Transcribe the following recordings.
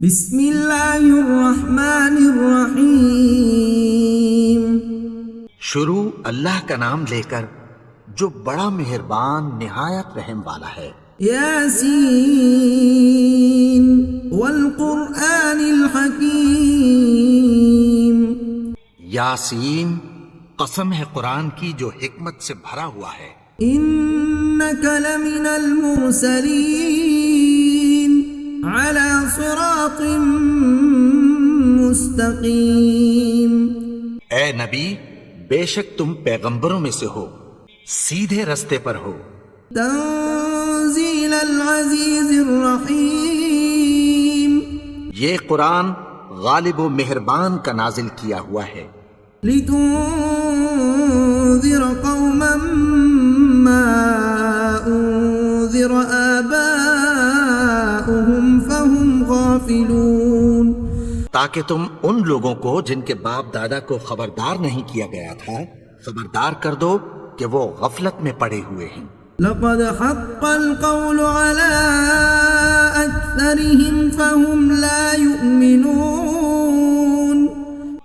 بسم اللہ الرحمن الرحیم۔ شروع اللہ کا نام لے کر جو بڑا مہربان نہایت رحم والا ہے۔ یاسین والقرآن الحکیم۔ یاسین، قسم ہے قرآن کی جو حکمت سے بھرا ہوا ہے۔ انک لمن المرسلین علی صراط مستقیم۔ اے نبی، بے شک تم پیغمبروں میں سے ہو، سیدھے رستے پر ہو۔ تنزیل العزیز الرحیم۔ یہ قرآن غالب و مہربان کا نازل کیا ہوا ہے۔ لتنذر قوما ما انذر آباؤهم فهم غافلون۔ تاکہ تم ان لوگوں کو جن کے باپ دادا کو خبردار نہیں کیا گیا تھا خبردار کر دو کہ وہ غفلت میں پڑے ہوئے ہیں۔ لقد حق القول على أكثرهم فهم لا يؤمنون۔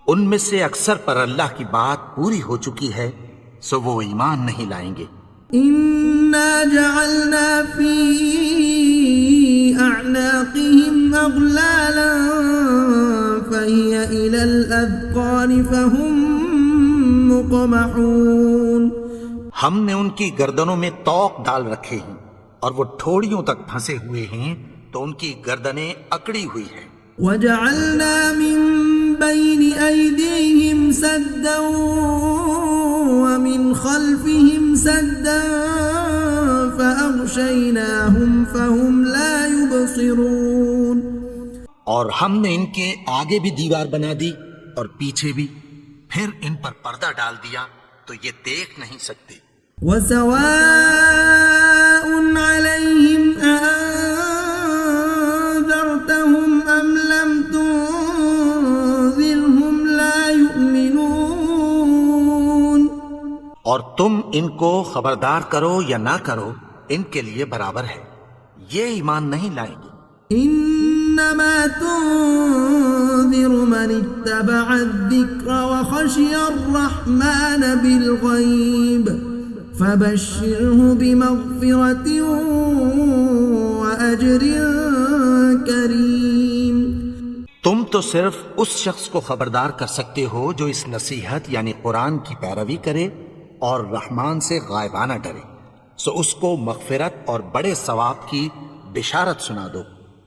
ان میں سے اکثر پر اللہ کی بات پوری ہو چکی ہے سو وہ ایمان نہیں لائیں گے۔ إنا جعلنا في أعناقهم أغلالا فهي إلى الأذقان فهم مقمحون۔ ہم نے ان کی گردنوں میں طوق ڈال رکھے ہیں اور وہ ٹھوڑیوں تک پھنسے ہوئے ہیں تو ان کی گردنیں اکڑی ہوئی ہیں۔ وجعلنا من بين أيديهم سدا ومن خلفهم سدا فأغشيناهم فهم لا يبصرون۔ اور ہم نے ان کے آگے بھی دیوار بنا دی اور پیچھے بھی، پھر ان پر پردہ ڈال دیا تو یہ دیکھ نہیں سکتے۔ وسواء عليهم أأنذرتهم أم لم تنذرهم لا يؤمنون۔ اور تم ان کو خبردار کرو یا نہ کرو ان کے لیے برابر ہے، یہ ایمان نہیں لائیں گے۔ انما تنذر من اتبع الذکر وخشی الرحمن بالغیب فبشره بمغفرة وأجر کریم۔ تم تو صرف اس شخص کو خبردار کر سکتے ہو جو اس نصیحت یعنی قرآن کی پیروی کرے اور رحمان سے غائبانہ ڈرے، سو اس کو مغفرت اور بڑے ثواب کی بشارت سنا دو۔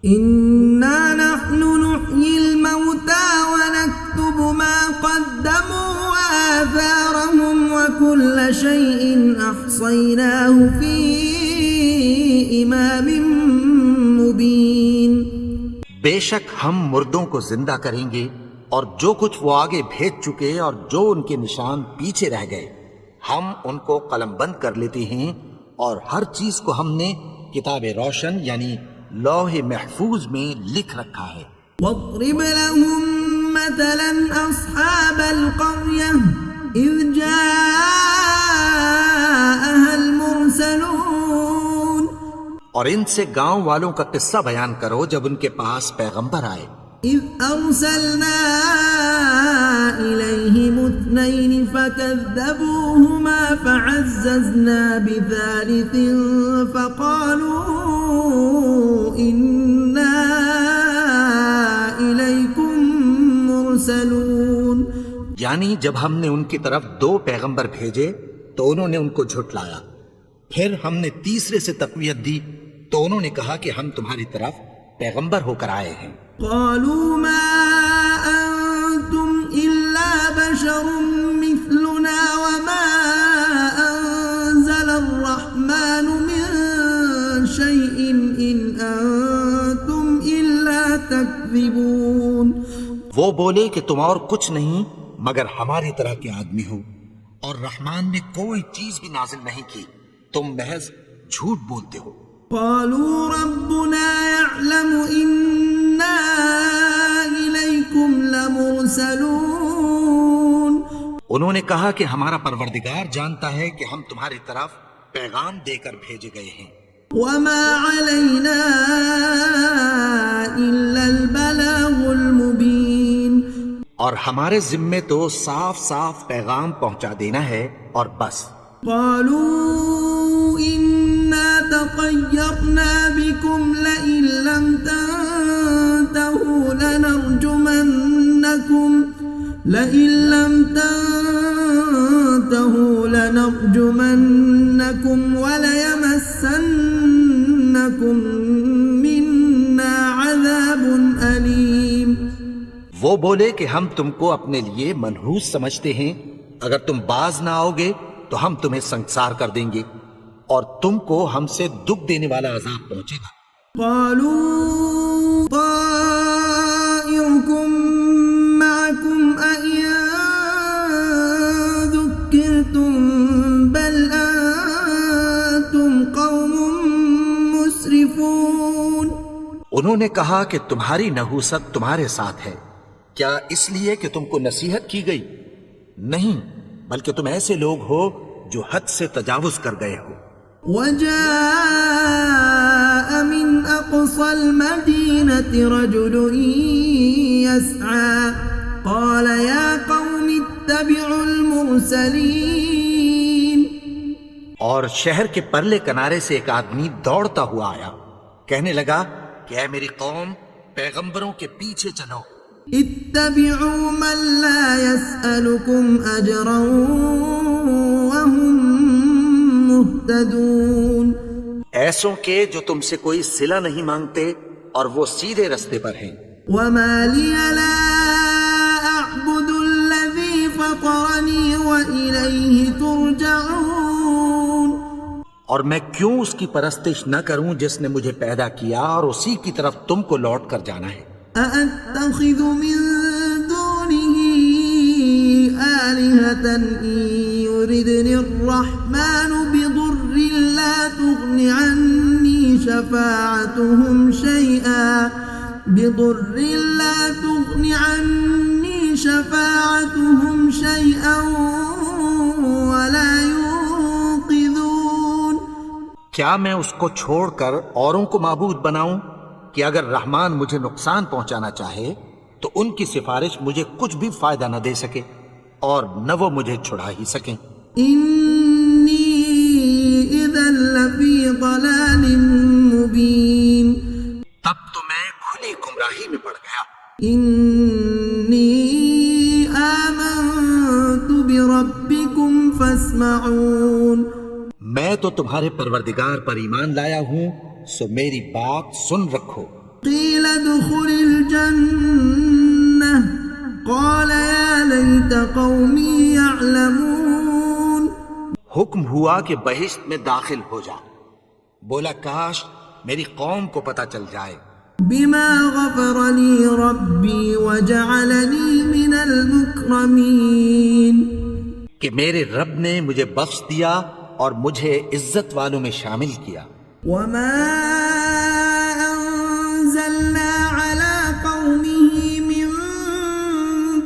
انا نحن نحيي الموتى ونكتب ما قدموا وآثارهم وكل شيء أحصيناه في إمام مبين۔ بے شک ہم مردوں کو زندہ کریں گے اور جو کچھ وہ آگے بھیج چکے اور جو ان کے نشان پیچھے رہ گئے ہم ان کو قلم بند کر لیتے ہیں، اور ہر چیز کو ہم نے کتاب روشن یعنی لوح محفوظ میں لکھ رکھا ہے۔ واضرب لهم مثلا أصحاب القرية إذ جاءها المرسلون۔ اور ان سے گاؤں والوں کا قصہ بیان کرو جب ان کے پاس پیغمبر آئے۔ إذ أرسلنا إليهم اثنين فكذبوهما فعززنا بثالث فقالوا إنا إليكم مرسلون۔ یعنی جب ہم نے ان کی طرف دو پیغمبر بھیجے تو انہوں نے ان کو جھٹلایا، پھر ہم نے تیسرے سے تقویت دی تو انہوں نے کہا کہ ہم تمہاری طرف پیغمبر ہو کر آئے ہیں۔ قالوا ما أنتم إلا بشر مثلنا وما أنزل الرحمن من شيء إن أنتم إلا تكذبون۔ وہ بولے کہ تم اور کچھ نہیں مگر ہماری طرح کے آدمی ہو، اور رحمان نے کوئی چیز بھی نازل نہیں کی، تم محض جھوٹ بولتے ہو۔ قالوا ربنا يعلم إنا إليكم لمرسلون۔ انہوں نے کہا کہ ہمارا پروردگار جانتا ہے کہ ہم تمہاری طرف پیغام دے کر بھیجے گئے ہیں۔ وما علينا إلا البلاغ اور ہمارے ذمے تو صاف صاف پیغام پہنچا دینا ہے اور بس. قالوا إنا تطيرنا بكم لئن لم تنتهوا لنرجمنكم وليمسنكم منا عذاب أليم. وہ بولے کہ ہم تم کو اپنے لیے منحوس سمجھتے ہیں، اگر تم باز نہ آؤ گے تو ہم تمہیں سنسار کر دیں گے اور تم کو ہم سے دکھ دینے والا عذاب پہنچے گا. قالوا طائركم معكم أئن ذكرتم بل أنتم قوم مسرفون. انہوں نے کہا کہ تمہاری نحوست تمہارے ساتھ ہے، کیا اس لیے کہ تم کو نصیحت کی گئی؟ نہیں، بلکہ تم ایسے لوگ ہو جو حد سے تجاوز کر گئے ہو. وجاء من أقصى المدينة رجل يسعى قال يا قوم اتبعوا المرسلين. اور شہر کے پرلے کنارے سے ایک آدمی دوڑتا ہوا آیا، کہنے لگا کہ اے میری قوم، پیغمبروں کے پیچھے چلو. اتبعوا من لا يسألكم أجرا وهم مهتدون. ایسوں کے جو تم سے کوئی صلہ نہیں مانگتے اور وہ سیدھے رستے پر ہیں. وما لي لا أعبد الذي فطرني وإليه ترجعون. اور میں کیوں اس کی پرستش نہ کروں جس نے مجھے پیدا کیا اور اسی کی طرف تم کو لوٹ کر جانا ہے. أأتخذ من دونه آلهة إن يردني الرحمن بضر لا تغن عني شفاعتهم شيئا ولا ينقذون. کیا میں اس کو چھوڑ کر اوروں کو معبود بناؤں کہ اگر رحمان مجھے نقصان پہنچانا چاہے تو ان کی سفارش مجھے کچھ بھی فائدہ نہ دے سکے اور نہ وہ مجھے چھڑا ہی سکیں. انی اذا لفی ضلال مبین. تب تو میں کھلی گمراہی میں پڑ گیا. انی آمنت بربکم فاسمعون. میں تو تمہارے پروردگار پر ایمان لایا ہوں، سو میری بات سن رکھو. قیل ادخل الجنہ قال یا لیت قومی یعلمون. حکم ہوا کہ بہشت میں داخل ہو جا. بولا کاش میری قوم کو پتہ چل جائے. بما غفر لی ربی وجعلنی من المکرمین. کہ میرے رب نے مجھے بخش دیا اور مجھے عزت والوں میں شامل کیا. وما أنزلنا على قومه من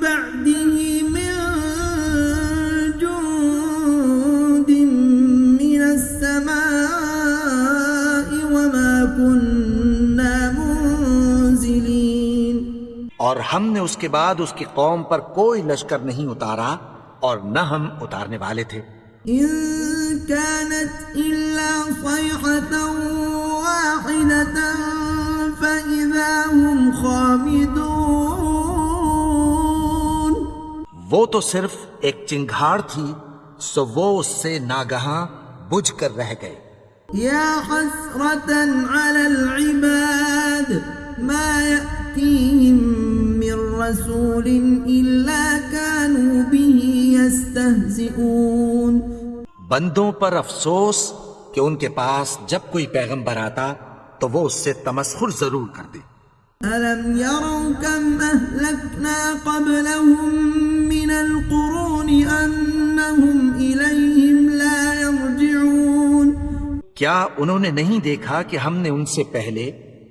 بعده من جند من السماء وما كنا منزلين. اور ہم نے اس کے بعد اس کی قوم پر کوئی لشکر نہیں اتارا اور نہ ہم اتارنے والے تھے. إن كانت إلا صيحة واحدة فإذا هم خامدون. وہ تو صرف ایک چنگھاڑ تھی، سو وہ اس سے ناگہاں بجھ کر رہ گئے. يا حسرة على العباد ما يأتيهم من رسول إلا كانوا به يستهزئون. بندوں پر افسوس کہ ان کے پاس جب کوئی پیغمبر آتا تو وہ اس سے تمسخر ضرور کرتے. ألم يروا كم أهلكنا قبلهم من القرون أنهم إليهم لا يرجعون. کیا انہوں نے نہیں دیکھا کہ ہم نے ان سے پہلے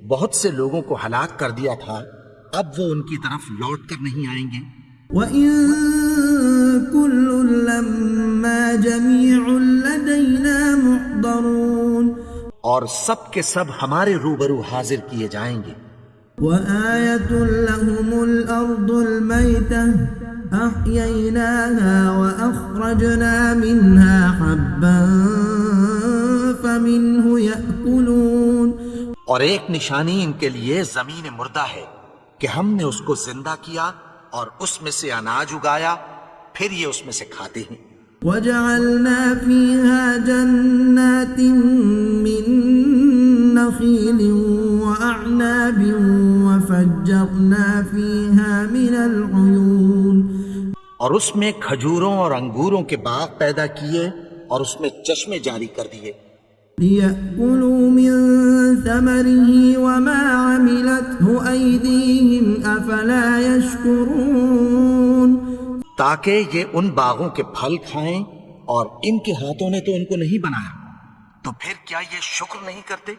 بہت سے لوگوں کو ہلاک کر دیا تھا، اب وہ ان کی طرف لوٹ کر نہیں آئیں گے. وَإِن كُلٌّ لَّمَّا جَمِيعٌ لَّدَيْنَا مُحْضَرُونَ. اور سب کے سب ہمارے روبرو حاضر کیے جائیں گے. وَآيَةٌ لَّهُمُ الأرض الميتة أحييناها وأخرجنا منها حبا فمنه يأكلون. اور ایک نشانی ان کے لیے زمین مردہ ہے کہ ہم نے اس کو زندہ کیا اور اس میں سے اناج اگایا، پھر یہ اس میں سے کھاتے ہیں. وجعلنا فيها جنات من نخيل وأعناب وفجرنا فيها من العيون. اور اس میں کھجوروں اور انگوروں کے باغ پیدا کیے اور اس میں چشمے جاری کر دیے. ليأكلوا من ثمره وما عملته أيديهم أفلا يشكرون. تاکہ یہ ان باغوں کے پھل کھائیں اور ان کے ہاتھوں نے تو ان کو نہیں بنایا، تو پھر کیا یہ شکر نہیں کرتے؟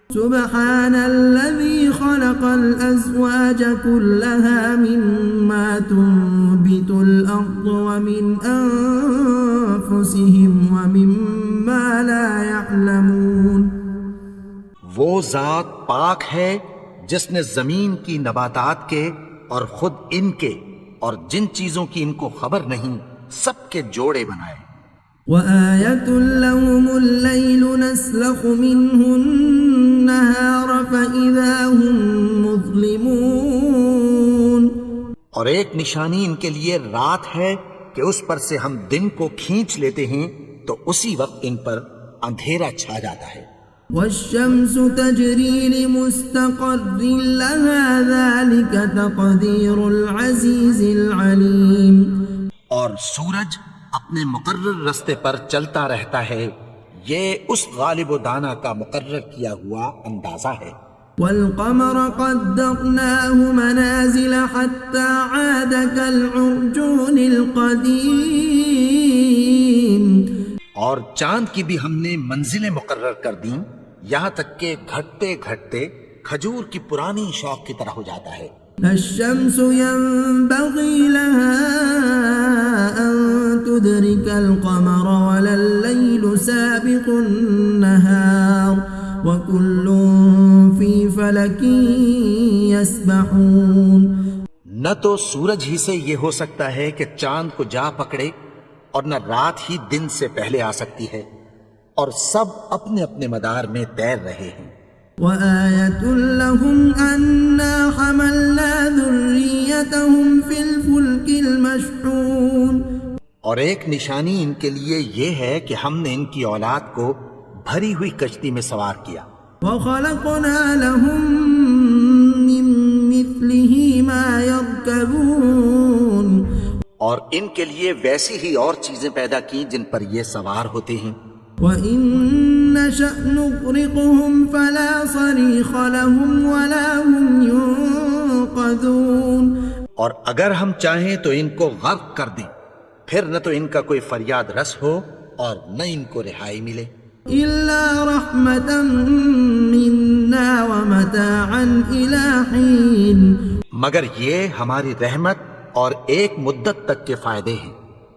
سبحان الذي خلق الأزواج كلها مما تنبت الأرض ومن أنفسهم ومما لا يعلمون. وہ ذات پاک ہے جس نے زمین کی نباتات کے اور خود ان کے اور جن چیزوں کی ان کو خبر نہیں سب کے جوڑے بنائے. وآية لهم الليل نسلخ منه النهار فإذا هم مظلمون. اور ایک نشانی ان کے لیے رات ہے کہ اس پر سے ہم دن کو کھینچ لیتے ہیں تو اسی وقت ان پر اندھیرا چھا جاتا ہے. والشمس تجري لمستقر لها ذلك تقدير العزيز العليم. اور سورج اپنے مقرر رستے پر چلتا رہتا ہے، یہ اس غالب و دانا کا مقرر کیا ہوا اندازہ ہے. والقمر قدرناه منازل حتى عاد كالعرجون القديم. اور چاند کی بھی ہم نے منزلیں مقرر کر دیں یہاں تک کہ گھٹتے گھٹتے کھجور کی پرانی شوق کی طرح ہو جاتا ہے. الشمس ينبغي لها أن تدرك القمر ولا الليل سابق النهار وكل في فلك يسبحون. نہ تو سورج ہی سے یہ ہو سکتا ہے کہ چاند کو جا پکڑے اور نہ رات ہی دن سے پہلے آ سکتی ہے، اور سب اپنے اپنے مدار میں تیر رہے ہیں. وآية لهم أنا حملنا ذريتهم في الفلك المشحون. اور ایک نشانی ان کے لیے یہ ہے کہ ہم نے ان کی اولاد کو بھری ہوئی کشتی میں سوار کیا. وخلقنا لهم من مثله ما يركبون. اور ان کے لیے ویسی ہی اور چیزیں پیدا کی جن پر یہ سوار ہوتے ہیں. وَإِن نَّشَأْ نُغْرِقْهُمْ فَلَا صَرِيخَ لَهُمْ وَلَا هُمْ يُنقَذُونَ. اور اگر ہم چاہیں تو ان کو غرق کر دیں، پھر نہ تو ان کا کوئی فریاد رس ہو اور نہ ان کو رہائی ملے. إِلَّا رَحْمَةً مِنَّا وَمَتَاعًا إِلَى حِينٍ. مگر یہ ہماری رحمت اور ایک مدت تک کے فائدے ہیں.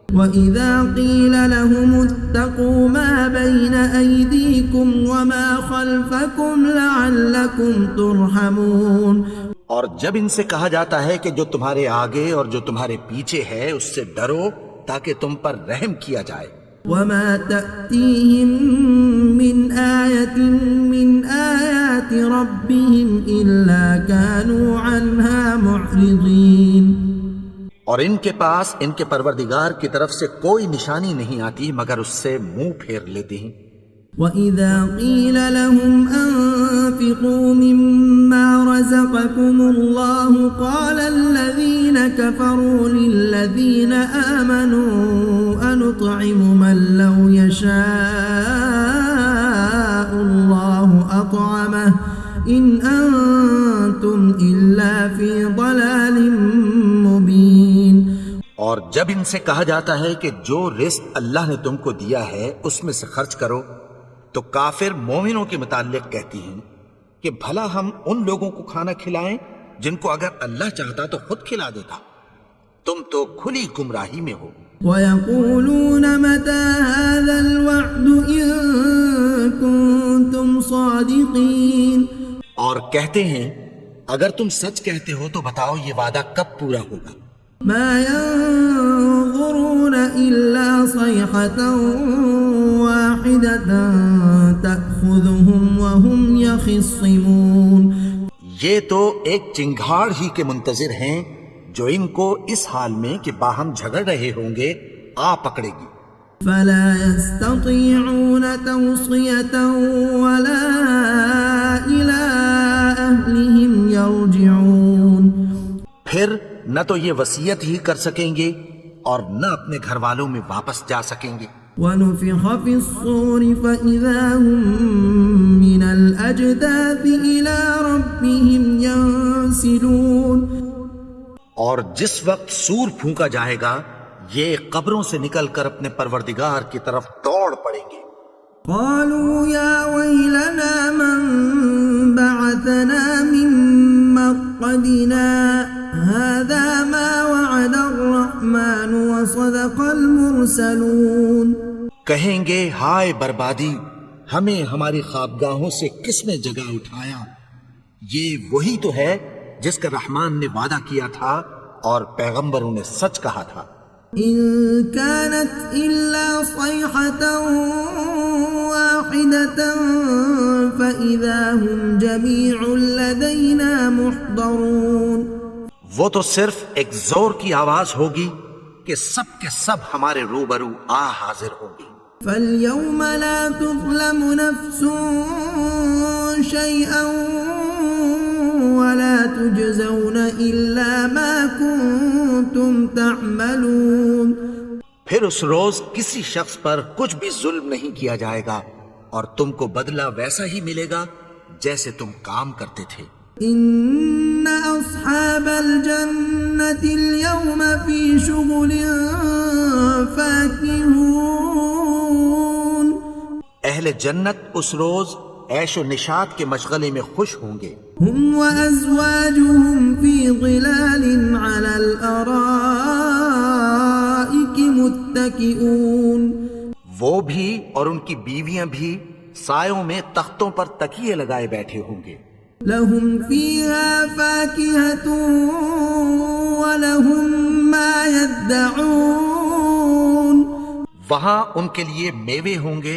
وَإِذَا قِيلَ لَهُمُ اتَّقُوا مَا بَيْنَ أَيْدِيكُمْ وَمَا خَلْفَكُمْ لَعَلَّكُمْ تُرْحَمُونَ. اور جب ان سے کہا جاتا ہے کہ جو تمہارے آگے اور جو تمہارے پیچھے ہے اس سے ڈرو تاکہ تم پر رحم کیا جائے. وَمَا تَأْتِيهِم مِّنْ آيَةٍ مِّنْ آيَاتِ رَبِّهِمْ إِلَّا كَانُوا عَنْهَا مُعْرِضِينَ. اور ان کے پاس ان کے پروردگار کی طرف سے کوئی نشانی نہیں آتی مگر اس سے منہ پھیر لیتے ہیں. وَإِذَا قِيلَ لَهُمْ أَنفِقُوا مِمَّا رَزَقَكُمُ اللَّهُ قَالَ الَّذِينَ كَفَرُوا لِلَّذِينَ آمَنُوا أَنُطْعِمُ مَن لَّوْ يَشَاءُ اللَّهُ أَطْعَمَهُ إِنْ أَنتُمْ إِلَّا فِي ضَلَالٍ مُبِينٍ. اور جب ان سے کہا جاتا ہے کہ جو رزق اللہ نے تم کو دیا ہے اس میں سے خرچ کرو تو کافر مومنوں کے متعلق کہتی ہیں کہ بھلا ہم ان لوگوں کو کھانا کھلائیں جن کو اگر اللہ چاہتا تو خود کھلا دیتا. تم تو کھلی گمراہی میں ہو. وَيَقُولُونَ مَتَى هَذَا الْوَعْدُ إِن كُنتُمْ صَادِقِينَ. اور کہتے ہیں اگر تم سچ کہتے ہو تو بتاؤ یہ وعدہ کب پورا ہوگا؟ ما ينظرون إلا صيحة واحدة تأخذهم وهم يخصمون. یہ تو ایک چنگھاڑ ہی کے منتظر ہیں جو ان کو اس حال میں کہ باہم جھگڑ رہے ہوں گے آ پکڑے گی. فلا يستطيعون توصية ولا إلى أهلهم يرجعون. پھر نہ تو یہ وصیت ہی کر سکیں گے اور نہ اپنے گھر والوں میں واپس جا سکیں گے. ونفخ في الصور فإذا هم من الأجداث إلى ربهم ينسلون. اور جس وقت سور پھونکا جائے گا یہ قبروں سے نکل کر اپنے پروردگار کی طرف دوڑ پڑیں گے. قالوا يا ويلنا من بعثنا من مرقدنا هذا ما وعد الرحمن وصدق المرسلون. کہیں گے ہائے بربادی، ہمیں ہماری خوابگاہوں سے کس نے جگہ اٹھایا؟ یہ وہی تو ہے جس کا رحمان نے وعدہ کیا تھا اور پیغمبروں نے سچ کہا تھا. إن كانت إلا صيحة واحدة فإذا هم جميع لدينا محضرون. وہ تو صرف ایک زور کی آواز ہوگی کہ سب کے سب ہمارے روبرو آ حاضر ہوں گی. فاليوم لا تظلم نفس شيئا ولا تجزون إلا ما كنتم تعملون. پھر اس روز کسی شخص پر کچھ بھی ظلم نہیں کیا جائے گا اور تم کو بدلہ ویسا ہی ملے گا جیسے تم کام کرتے تھے. إن أصحاب الجنة اليوم في شغل فاكهون. اہل جنت اس روز عیش و نشاط کے مشغلے میں خوش ہوں گے. هم وأزواجهم في ظلال على الأرائك متكئون. وہ بھی اور ان کی بیویاں بھی سایوں میں تختوں پر تکیے لگائے بیٹھے ہوں گے. لهم فيها فاكهة ولهم ما يدعون. وہاں ان کے لیے میوے ہوں گے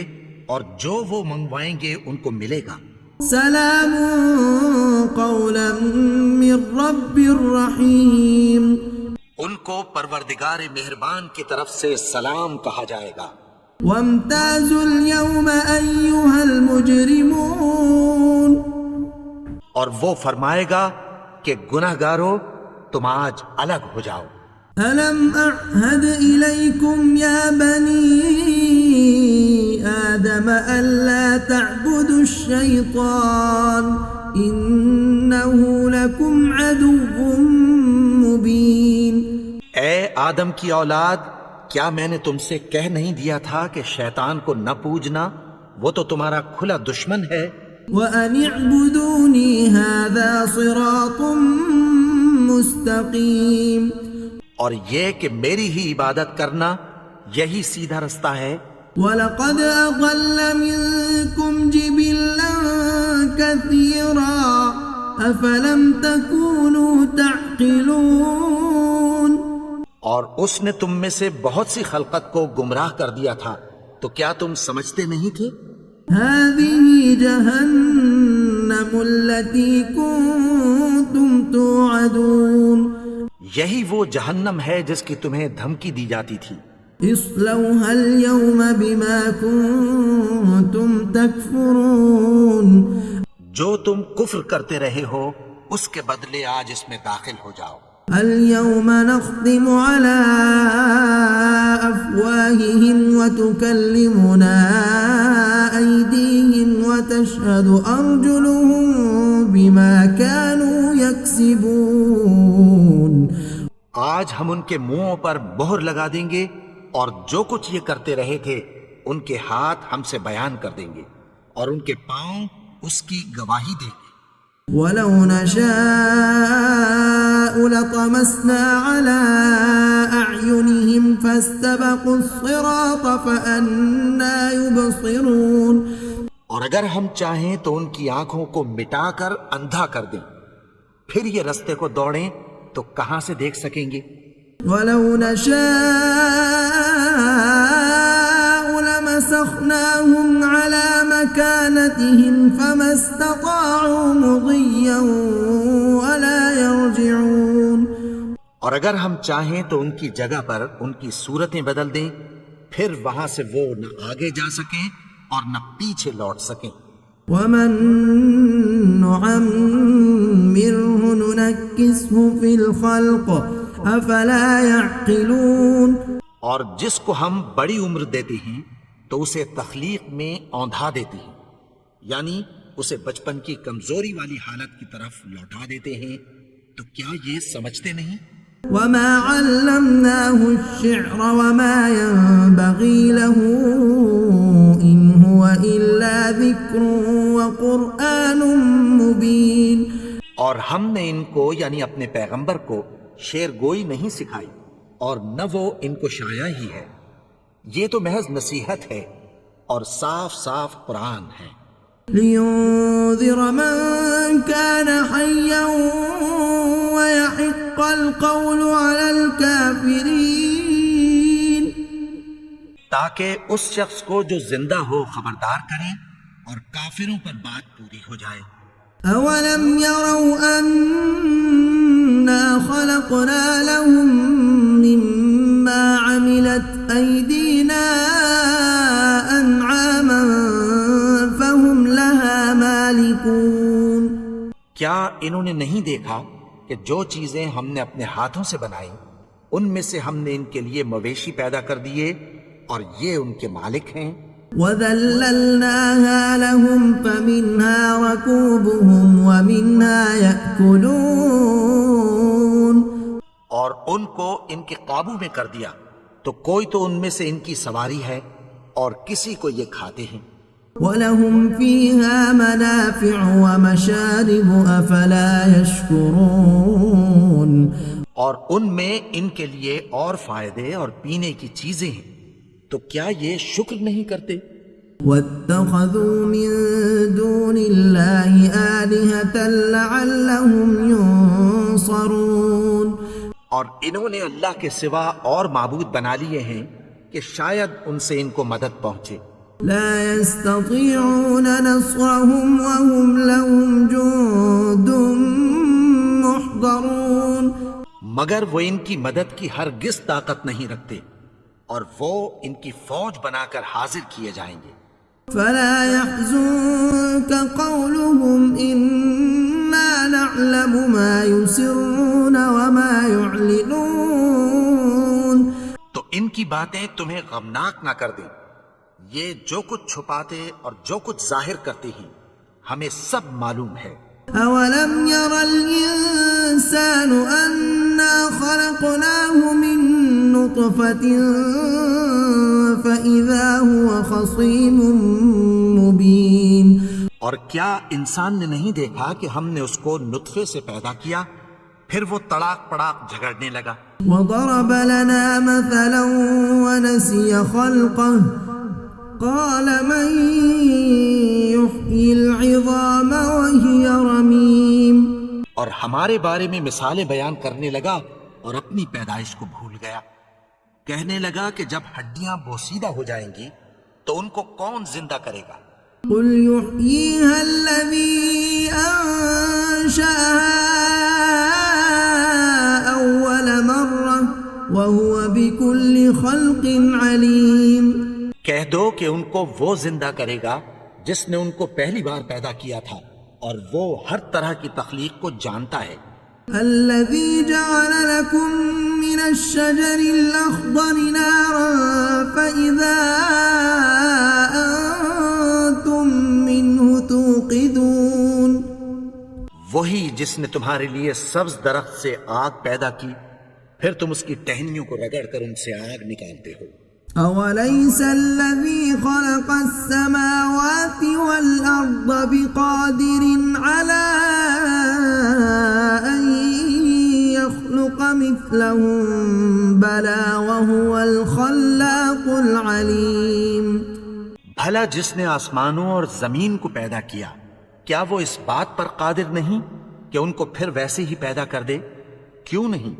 اور جو وہ منگوائیں گے ان کو ملے گا. سلام قولا من رب رحیم. ان کو پروردگار مہربان کی طرف سے سلام کہا جائے گا. وامتازوا اليوم أيها المجرمون. اور وہ فرمائے گا کہ گناہگارو تم آج الگ ہو جاؤ. ألم أعهد إليكم يا بني آدم ألا تعبدوا الشيطان إنه لكم عدو مبين. اے آدم کی اولاد، کیا میں نے تم سے کہہ نہیں دیا تھا کہ شیطان کو نہ پوجنا، وہ تو تمہارا کھلا دشمن ہے. وَأَنِ اعْبُدُونِي هَذَا صِرَاطٌ مُسْتَقِيمٌ. اور یہ کہ میری ہی عبادت کرنا یہی سیدھا رستہ ہے. وَلَقَدْ أَضَلَّ مِنكُمْ جِبِلًّا كَثِيرًا أَفَلَمْ تَكُونُوا تَعْقِلُونَ. اور اس نے تم میں سے بہت سی خلقت کو گمراہ کر دیا تھا، تو کیا تم سمجھتے نہیں تھے؟ هَذِهِ جَهَنَّمُ الَّتِي كُنتُمْ تُوعَدُونَ. یہی وہ جہنم ہے جس کی تمہیں دھمکی دی جاتی تھی. اصلوها اليوم بما كنتم تكفرون. جو تم کفر کرتے رہے ہو اس کے بدلے آج اس میں داخل ہو جاؤ. اليوم نختم على أفواههم وتكلمنا أيديهم وتشهد أرجلهم بما كانوا يكسبون. آج ہم ان کے منہوں پر مہر لگا دیں گے اور جو کچھ یہ کرتے رہے تھے ان کے ہاتھ ہم سے بیان کر دیں گے اور ان کے پاؤں اس کی گواہی دیں گے. وَلَوْ نَشَاءُ لَطَمَسْنَا عَلَىٰ أَعْيُنِهِمْ فَاسْتَبَقُوا الصِّرَاطَ فَأَنَّىٰ يُبْصِرُونَ. اور اگر ہم چاہیں تو ان کی آنکھوں کو مٹا کر اندھا کر دیں، پھر یہ رستے کو دوڑیں تو کہاں سے دیکھ سکیں گے؟ ولو نشاء لمسخناهم على مكانتهم فما استطاعوا مضيا ولا يرجعون. اور اگر ہم چاہیں تو ان کی جگہ پر ان کی صورتیں بدل دیں، پھر وہاں سے وہ نہ آگے جا سکیں اور نہ پیچھے لوٹ سکیں. ومن نعمره ننكسه في الخلق افلا يعقلون. اور جس کو ہم بڑی عمر دیتے ہیں تو اسے تخلیق میں اوندھا دیتے ہیں، یعنی اسے بچپن کی کمزوری والی حالت کی طرف لوٹا دیتے ہیں. تو کیا یہ سمجھتے نہیں؟ وما علمناه الشعر وما ينبغي له إن هو إلا ذكر وقرآن مبين. اور ہم نے ان کو یعنی اپنے پیغمبر کو شعر گوئی نہیں سکھائی اور نہ وہ ان کو شاعری ہی ہے، یہ تو محض نصیحت ہے اور صاف صاف قرآن ہے. لينذر من كان حيا ويحق القول على الكافرين. تاکہ اس شخص کو جو زندہ ہو خبردار کریں اور کافروں پر بات پوری ہو جائے. أولم يروا أنا خلقنا لهم مما عملت أيدينا أنعاما فهم لها مالكون. کیا انہوں نے نہیں دیکھا کہ جو چیزیں ہم نے اپنے ہاتھوں سے بنائی ان میں سے ہم نے ان کے لیے مویشی پیدا کر دیے اور یہ ان کے مالک ہیں. وَذَلَّلْنَاهَا لَهُمْ فَمِنْهَا رَكُوبُهُمْ وَمِنْهَا يَأْكُلُونَ. اور ان کو ان کے قابو میں کر دیا تو کوئی تو ان میں سے ان کی سواری ہے اور کسی کو یہ کھاتے ہیں. وَلَهُمْ فِيهَا مَنَافِعُ وَمَشَارِبُ أَفَلَا يَشْكُرُونَ. اور ان میں ان کے لیے اور فائدے اور پینے کی چیزیں ہیں، تو کیا یہ شکر نہیں کرتے؟ وَاتَّخَذُوا مِن دُونِ اللَّهِ آلِهَةً لَعَلَّهُمْ يُنصَرُونَ. اور انہوں نے اللہ کے سوا اور معبود بنا لیے ہیں کہ شاید ان سے ان کو مدد پہنچے. لا يستطيعون نصرهم وهم لهم جند محضرون. مگر وہ ان کی مدد کی ہرگز طاقت نہیں رکھتے اور وہ ان کی فوج بنا کر حاضر کیے جائیں گے. فلا يحزنك قولهم إنا نعلم ما يسرون وما يعلنون. تو ان کی باتیں تمہیں غمناک نہ کر دیں، یہ جو کچھ چھپاتے اور جو کچھ ظاہر کرتے ہیں ہمیں سب معلوم ہے. أولم ير الإنسان أنا خلقناه من نطفة فإذا هو خصيم مبين. اور کیا انسان نے نہیں دیکھا کہ ہم نے اس کو نطفے سے پیدا کیا پھر وہ تڑاک پڑاک جھگڑنے لگا. وضرب لنا مثلا ونسي خلقه قال من يحيي العظام وهي رميم. اور ہمارے بارے میں مثالیں بیان کرنے لگا اور اپنی پیدائش کو بھول گیا. کہنے لگا کہ جب ہڈیاں بوسیدہ ہو جائیں گی تو ان کو کون زندہ کرے گا؟ قل يحييها الذي أنشأها أول مرة وهو بكل خلق عليم. کہہ دو کہ ان کو وہ زندہ کرے گا جس نے ان کو پہلی بار پیدا کیا تھا اور وہ ہر طرح کی تخلیق کو جانتا ہے. الذي جعل لكم من الشجر الأخضر نارا فإذا أنتم منه توقدون. وہی جس نے تمہارے لیے سبز درخت سے آگ پیدا کی پھر تم اس کی ٹہنیوں کو رگڑ کر ان سے آگ نکالتے ہو. أوليس الذي خلق السماوات والأرض بقادر على أن يخلق مثلهم بلى وهو الخلاق العليم. بھلا جس نے آسمانوں اور زمین کو پیدا کیا کیا وہ اس بات پر قادر نہیں کہ ان کو پھر ویسے ہی پیدا کر دے؟ کیوں نہیں؟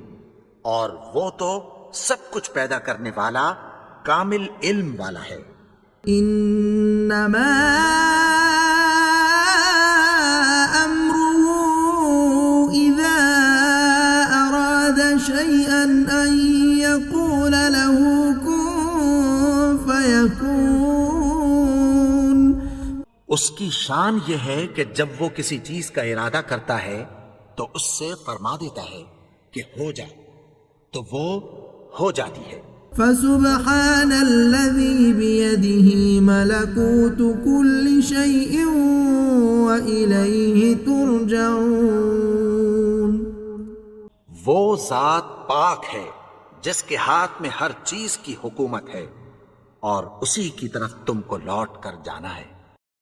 اور وہ تو سب کچھ پیدا کرنے والا کامل علم والا ہے۔ انما امره اذا اراد شيئا ان يقول له كن فيكون۔ اس کی شان یہ ہے کہ جب وہ کسی چیز کا ارادہ کرتا ہے تو اس سے فرما دیتا ہے کہ ہو جا، تو وہ ہو جاتی ہے۔ فسبحان الذي بيده ملكوت كل شيء وإليه ترجعون۔ وہ ذات پاک ہے جس کے ہاتھ میں ہر چیز کی حکومت ہے، اور اسی کی طرف تم کو لوٹ کر جانا ہے۔